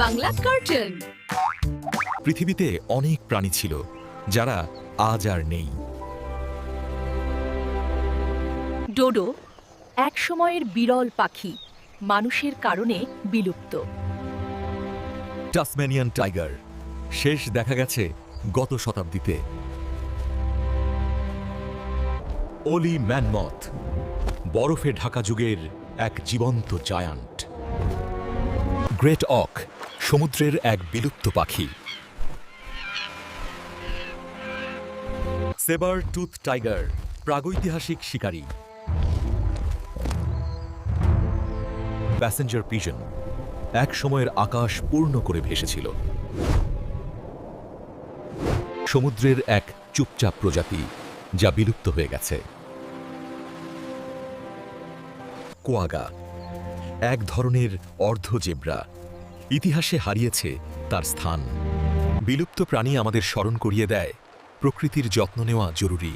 Bangla cartoon. পৃথিবীতে অনেক প্রাণী ছিল যারা আজ আর নেই। ডোডো এক সময়ের বিরল পাখি, মানুষের কারণে বিলুপ্ত। টাসম্যানিয়ান টাইগার শেষ দেখা গেছে গত শতাব্দীতে। ওলি ম্যানমথ বরফে ঢাকা যুগের এক জীবন্ত জায়ান্ট। গ্রেট অক সমুদ্রের এক বিলুপ্ত পাখি। সেবার টুথ টাইগার প্রাগৈতিহাসিক শিকারী। প্যাসেঞ্জার পিজন এক সময়ের আকাশ পূর্ণ করে ভেসেছিল। সমুদ্রের এক চুপচাপ প্রজাতি যা বিলুপ্ত হয়ে গেছে। কোয়াগা এক ধরনের অর্ধ জেব্রা, ইতিহাসে হারিয়েছে তার স্থান। বিলুপ্ত প্রাণী আমাদের স্মরণ করিয়ে দেয় প্রকৃতির যত্ন নেওয়া জরুরি।